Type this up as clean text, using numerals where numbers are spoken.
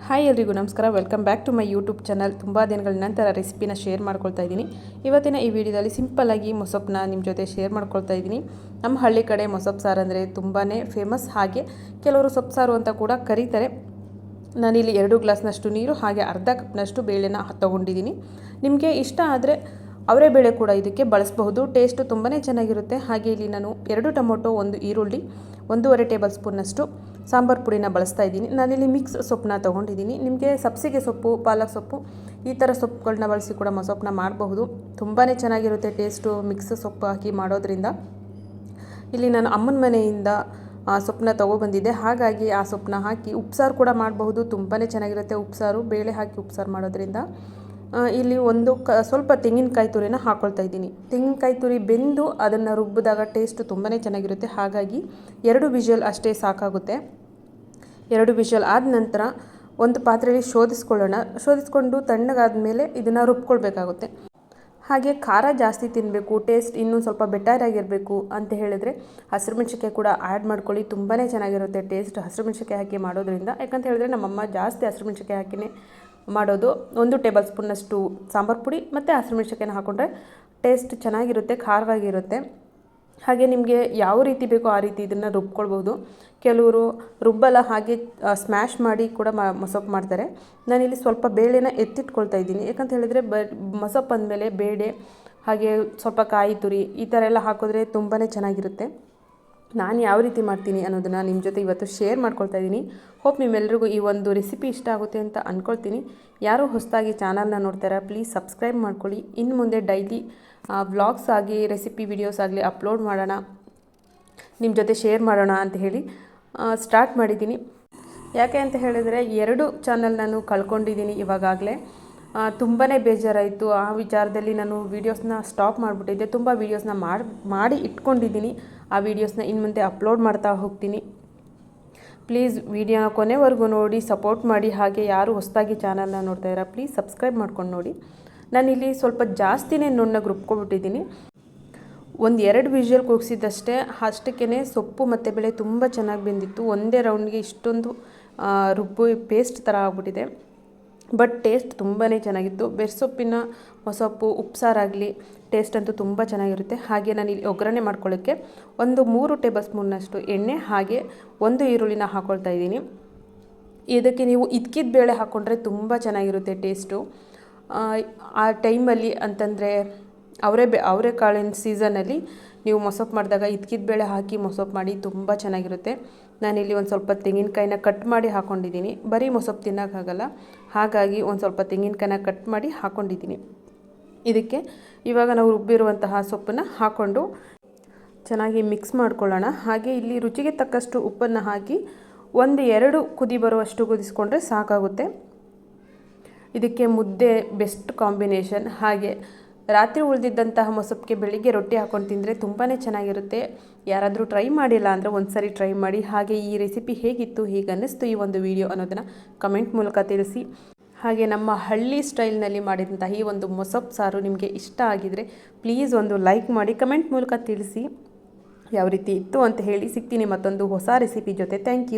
Hi ಎಲ್ರಿಗೂ ನಮಸ್ಕಾರ. Welcome back to my YouTube channel. ತುಂಬ ದಿನಗಳ ನಂತರ ರೆಸಿಪಿನ ಶೇರ್ ಮಾಡ್ಕೊಳ್ತಾ ಇದ್ದೀನಿ. ಇವತ್ತಿನ ಈ ವಿಡಿಯೋದಲ್ಲಿ ಸಿಂಪಲ್ಲಾಗಿ ಮೊಸಪ್ಪನ್ನ ನಿಮ್ಮ ಜೊತೆ ಶೇರ್ ಮಾಡ್ಕೊಳ್ತಾ ಇದ್ದೀನಿ. ನಮ್ಮ ಹಳ್ಳಿ ಕಡೆ ಮೊಸಪ್ಪು ಸಾರು ಅಂದರೆ ತುಂಬಾ ಫೇಮಸ್. ಹಾಗೆ ಕೆಲವರು ಸೊಪ್ಪು ಸಾರು ಅಂತ ಕೂಡ ಕರೀತಾರೆ. ನಾನಿಲ್ಲಿ 2 ಗ್ಲಾಸ್ನಷ್ಟು ನೀರು ಹಾಗೆ ಅರ್ಧ ಕಪ್ನಷ್ಟು ಬೇಳೆನ ತೊಗೊಂಡಿದ್ದೀನಿ. ನಿಮಗೆ ಇಷ್ಟ ಆದರೆ ಅವರೇ ಬೇಳೆ ಕೂಡ ಇದಕ್ಕೆ ಬಳಸಬಹುದು. ಟೇಸ್ಟು ತುಂಬಾ ಚೆನ್ನಾಗಿರುತ್ತೆ. ಹಾಗೆ ಇಲ್ಲಿ ನಾನು 2 ಟೊಮೊಟೊ, 1 ಈರುಳ್ಳಿ, 1.5 ಟೇಬಲ್ ಸ್ಪೂನ್ನಷ್ಟು ಸಾಂಬಾರು ಪುಡಿನ ಬಳಸ್ತಾ ಇದ್ದೀನಿ. ನಾನಿಲ್ಲಿ ಮಿಕ್ಸ್ ಸೊಪ್ಪನ್ನ ತೊಗೊಂಡಿದ್ದೀನಿ. ನಿಮಗೆ ಸಬ್ಸಿಗೆ ಸೊಪ್ಪು, ಪಾಲಕ್ ಸೊಪ್ಪು ಈ ಥರ ಸೊಪ್ಪುಗಳನ್ನ ಬಳಸಿ ಕೂಡ ಮೊಸಪ್ಪನ್ನ ಮಾಡಬಹುದು. ತುಂಬಾ ಚೆನ್ನಾಗಿರುತ್ತೆ ಟೇಸ್ಟು ಮಿಕ್ಸ್ ಸೊಪ್ಪು ಹಾಕಿ ಮಾಡೋದ್ರಿಂದ. ಇಲ್ಲಿ ನಾನು ಅಮ್ಮನ ಮನೆಯಿಂದ ಸೊಪ್ಪನ್ನ ತೊಗೊಬಂದಿದ್ದೆ. ಹಾಗಾಗಿ ಆ ಸೊಪ್ಪನ್ನ ಹಾಕಿ ಉಪ್ಸಾರು ಕೂಡ ಮಾಡಬಹುದು. ತುಂಬಾ ಚೆನ್ನಾಗಿರುತ್ತೆ ಉಪ್ಸಾರು. ಬೇಳೆ ಹಾಕಿ ಉಪ್ಸಾರು ಮಾಡೋದ್ರಿಂದ. ಇಲ್ಲಿ ಸ್ವಲ್ಪ ತೆಂಗಿನಕಾಯಿ ತುರಿನ ಹಾಕ್ಕೊಳ್ತಾ ಇದ್ದೀನಿ. ತೆಂಗಿನಕಾಯಿ ತುರಿ ಬೆಂದು ಅದನ್ನು ರುಬ್ಬಿದಾಗ ಟೇಸ್ಟು ತುಂಬಾ ಚೆನ್ನಾಗಿರುತ್ತೆ. ಹಾಗಾಗಿ 2 ವಿಷಲ್ ಅಷ್ಟೇ ಸಾಕಾಗುತ್ತೆ. 2 ವಿಷಲ್ ಆದ ನಂತರ ಒಂದು ಪಾತ್ರೆಯಲ್ಲಿ ಶೋಧಿಸ್ಕೊಂಡು ತಣ್ಣಗಾದ ಮೇಲೆ ಇದನ್ನು ರುಬ್ಕೊಳ್ಬೇಕಾಗುತ್ತೆ. ಹಾಗೆ ಖಾರ ಜಾಸ್ತಿ ತಿನ್ನಬೇಕು, ಟೇಸ್ಟ್ ಇನ್ನೂ ಸ್ವಲ್ಪ ಬೆಟರ್ ಆಗಿರಬೇಕು ಅಂತ ಹೇಳಿದ್ರೆ ಹಸಿರು ಮೆಣಸಿನ್ಕಾಯಿ ಕೂಡ ಆ್ಯಡ್ ಮಾಡ್ಕೊಳ್ಳಿ. ತುಂಬಾ ಚೆನ್ನಾಗಿರುತ್ತೆ ಟೇಸ್ಟ್ ಹಸಿರು ಮೆಣಸಿನ್ಕಾಯಿ ಹಾಕಿ ಮಾಡೋದ್ರಿಂದ. ಯಾಕಂತ ಹೇಳಿದ್ರೆ ನಮ್ಮಮ್ಮ ಜಾಸ್ತಿ ಹಸಿರು ಮೆಣಸಿನ್ಕಾಯಿ ಹಾಕಿನೇ ಮಾಡೋದು. 1 ಟೇಬಲ್ ಸ್ಪೂನ್ನಷ್ಟು ಸಾಂಬಾರು ಪುಡಿ ಮತ್ತು ಹಸಿರು ಮೆಣಸಿನ್ಕಾಯಿನ ಹಾಕ್ಕೊಂಡ್ರೆ ಟೇಸ್ಟ್ ಚೆನ್ನಾಗಿರುತ್ತೆ, ಖಾರವಾಗಿರುತ್ತೆ. ಹಾಗೆ ನಿಮಗೆ ಯಾವ ರೀತಿ ಬೇಕೋ ಆ ರೀತಿ ಇದನ್ನು ರುಬ್ಕೊಳ್ಬೋದು. ಕೆಲವರು ರುಬ್ಬಲ್ಲ, ಹಾಗೆ ಸ್ಮ್ಯಾಶ್ ಮಾಡಿ ಕೂಡ ಮೊಸಪ್ಪು ಮಾಡ್ತಾರೆ. ನಾನಿಲ್ಲಿ ಸ್ವಲ್ಪ ಬೇಳೆನ ಎತ್ತಿಟ್ಕೊಳ್ತಾ ಇದ್ದೀನಿ. ಯಾಕಂತ ಹೇಳಿದ್ರೆ ಮೊಸಪ್ಪು ಅಂದಮೇಲೆ ಬೇಳೆ ಹಾಗೆ ಸ್ವಲ್ಪ ಕಾಯಿ ತುರಿ ಈ ಥರ ಎಲ್ಲ ಹಾಕಿದ್ರೆ ತುಂಬಾ ಚೆನ್ನಾಗಿರುತ್ತೆ. ನಾನು ಯಾವ ರೀತಿ ಮಾಡ್ತೀನಿ ಅನ್ನೋದನ್ನು ನಿಮ್ಮ ಜೊತೆ ಇವತ್ತು ಶೇರ್ ಮಾಡ್ಕೊಳ್ತಾ ಇದ್ದೀನಿ. ಹೋಪ್ ನಿಮ್ಮೆಲ್ಲರಿಗೂ ಈ ಒಂದು ರೆಸಿಪಿ ಇಷ್ಟ ಆಗುತ್ತೆ ಅಂತ ಅಂದ್ಕೊಳ್ತೀನಿ. ಯಾರು ಹೊಸದಾಗಿ ಚಾನಲ್ನ ನೋಡ್ತಾರಾ ಪ್ಲೀಸ್ ಸಬ್ಸ್ಕ್ರೈಬ್ ಮಾಡ್ಕೊಳ್ಳಿ. ಇನ್ನು ಮುಂದೆ ಡೈಲಿ ವ್ಲಾಗ್ಸ್ ಆಗಿ ರೆಸಿಪಿ ವಿಡಿಯೋಸ್ ಆಗಲಿ ಅಪ್ಲೋಡ್ ಮಾಡೋಣ, ನಿಮ್ಮ ಜೊತೆ ಶೇರ್ ಮಾಡೋಣ ಅಂತ ಹೇಳಿ ಸ್ಟಾರ್ಟ್ ಮಾಡಿದ್ದೀನಿ. ಯಾಕೆ ಅಂತ ಹೇಳಿದರೆ 2 ಚಾನಲ್ ನಾನು ಕಳ್ಕೊಂಡಿದ್ದೀನಿ ಇವಾಗಲೇ. ತುಂಬಾ ಬೇಜಾರಾಯಿತು. ಆ ವಿಚಾರದಲ್ಲಿ ನಾನು ವೀಡಿಯೋಸ್ನ ಸ್ಟಾಪ್ ಮಾಡಿಬಿಟ್ಟಿದ್ದೆ. ತುಂಬ ವೀಡಿಯೋಸ್ನ ಮಾಡಿ ಇಟ್ಕೊಂಡಿದ್ದೀನಿ. ಆ ವೀಡಿಯೋಸ್ನ ಇನ್ನು ಮುಂದೆ ಅಪ್ಲೋಡ್ ಮಾಡ್ತಾ ಹೋಗ್ತೀನಿ. ಪ್ಲೀಸ್ ವಿಡಿಯೋನ ಕೊನೆವರೆಗೂ ನೋಡಿ ಸಪೋರ್ಟ್ ಮಾಡಿ. ಹಾಗೆ ಯಾರು ಹೊಸದಾಗಿ ಚಾನಲ್ನ ನೋಡ್ತಾ ಇದ್ದೀರಾ ಪ್ಲೀಸ್ ಸಬ್ಸ್ಕ್ರೈಬ್ ಮಾಡ್ಕೊಂಡು ನೋಡಿ. ನಾನಿಲ್ಲಿ ಸ್ವಲ್ಪ ಜಾಸ್ತಿನೇ ನುಣ್ಣಗೆ ರುಬ್ಕೊಬಿಟ್ಟಿದ್ದೀನಿ. 1-2 ವಿಷಲ್ ಕೂಗಿಸಿದ್ದಷ್ಟೇ. ಅಷ್ಟಕ್ಕೇ ಸೊಪ್ಪು ಮತ್ತು ಬೇಳೆ ತುಂಬ ಚೆನ್ನಾಗಿ ಬೆಂದಿತ್ತು. ಒಂದೇ ರೌಂಡ್ಗೆ ಇಷ್ಟೊಂದು ರುಬ್ಬು ಪೇಸ್ಟ್ ಥರ ಆಗ್ಬಿಟ್ಟಿದೆ. ಬಟ್ ಟೇಸ್ಟ್ ತುಂಬಾ ಚೆನ್ನಾಗಿತ್ತು. ಬೆರ್ಸೊಪ್ಪಿನ ಮೊಸಪ್ಪು ಉಪ್ಸಾರಾಗಲಿ ಟೇಸ್ಟ್ ಅಂತೂ ತುಂಬ ಚೆನ್ನಾಗಿರುತ್ತೆ. ಹಾಗೆ ನಾನು ಇಲ್ಲಿ ಒಗ್ಗರಣೆ ಮಾಡ್ಕೊಳ್ಳೋಕ್ಕೆ 3 ಟೇಬಲ್ ಸ್ಪೂನ್ನಷ್ಟು ಎಣ್ಣೆ ಹಾಗೆ 1 ಈರುಳ್ಳಿನ ಹಾಕ್ಕೊಳ್ತಾ ಇದ್ದೀನಿ. ಇದಕ್ಕೆ ನೀವು ಇದ್ಕಿದ ಬೇಳೆ ಹಾಕ್ಕೊಂಡ್ರೆ ತುಂಬ ಚೆನ್ನಾಗಿರುತ್ತೆ ಟೇಸ್ಟು. ಆ ಟೈಮಲ್ಲಿ ಅಂತಂದರೆ ಅವರೆಕಾಳಿನ ಸೀಸನಲ್ಲಿ ನೀವು ಮೊಸಪ್ಪು ಮಾಡಿದಾಗ ಇದ್ಕಿದ ಬೇಳೆ ಹಾಕಿ ಮೊಸಪ್ಪು ಮಾಡಿ ತುಂಬ ಚೆನ್ನಾಗಿರುತ್ತೆ. ನಾನಿಲ್ಲಿ ಒಂದು ಸ್ವಲ್ಪ ತೆಂಗಿನಕಾಯಿನ ಕಟ್ ಮಾಡಿ ಹಾಕ್ಕೊಂಡಿದ್ದೀನಿ. ಬರೀ ಮೊಸಪ್ಪು ತಿನ್ನೋಕ್ಕಾಗಲ್ಲ, ಹಾಗಾಗಿ ಒಂದು ಸ್ವಲ್ಪ ತೆಂಗಿನಕಾಯಿನ ಕಟ್ ಮಾಡಿ ಹಾಕ್ಕೊಂಡಿದ್ದೀನಿ. ಇದಕ್ಕೆ ಇವಾಗ ನಾವು ರುಬ್ಬಿರುವಂತಹ ಸೊಪ್ಪನ್ನು ಹಾಕ್ಕೊಂಡು ಚೆನ್ನಾಗಿ ಮಿಕ್ಸ್ ಮಾಡ್ಕೊಳ್ಳೋಣ. ಹಾಗೆ ಇಲ್ಲಿ ರುಚಿಗೆ ತಕ್ಕಷ್ಟು ಉಪ್ಪನ್ನು ಹಾಕಿ 1-2 ಕುದಿ ಬರುವಷ್ಟು ಕುದಿಸ್ಕೊಂಡ್ರೆ ಸಾಕಾಗುತ್ತೆ. ಇದಕ್ಕೆ ಮುದ್ದೆ ಬೆಸ್ಟ್ ಕಾಂಬಿನೇಷನ್. ಹಾಗೆ ರಾತ್ರಿ ಉಳಿದಿದ್ದಂತಹ ಮೊಸಪ್ಪಿಗೆ ಬೆಳಿಗ್ಗೆ ರೊಟ್ಟಿ ಹಾಕ್ಕೊಂಡು ತಿಂದರೆ ತುಂಬಾ ಚೆನ್ನಾಗಿರುತ್ತೆ. ಯಾರಾದರೂ ಟ್ರೈ ಮಾಡಿಲ್ಲ ಅಂದರೆ ಒಂದು ಸರಿ ಟ್ರೈ ಮಾಡಿ. ಹಾಗೆ ಈ ರೆಸಿಪಿ ಹೇಗಿತ್ತು, ಹೇಗೆ ಅನ್ನಿಸ್ತು ಈ ಒಂದು ವಿಡಿಯೋ ಅನ್ನೋದನ್ನು ಕಮೆಂಟ್ ಮೂಲಕ ತಿಳಿಸಿ. ಹಾಗೆ ನಮ್ಮ ಹಳ್ಳಿ ಸ್ಟೈಲ್ನಲ್ಲಿ ಮಾಡಿದಂಥ ಈ ಒಂದು ಮೊಸಪ್ಪು ಸಾರು ನಿಮಗೆ ಇಷ್ಟ ಆಗಿದರೆ ಪ್ಲೀಸ್ ಒಂದು ಲೈಕ್ ಮಾಡಿ, ಕಮೆಂಟ್ ಮೂಲಕ ತಿಳಿಸಿ ಯಾವ ರೀತಿ ಇತ್ತು ಅಂತ ಹೇಳಿ. ಸಿಗ್ತೀನಿ ಮತ್ತೊಂದು ಹೊಸ ರೆಸಿಪಿ ಜೊತೆ. Thank you.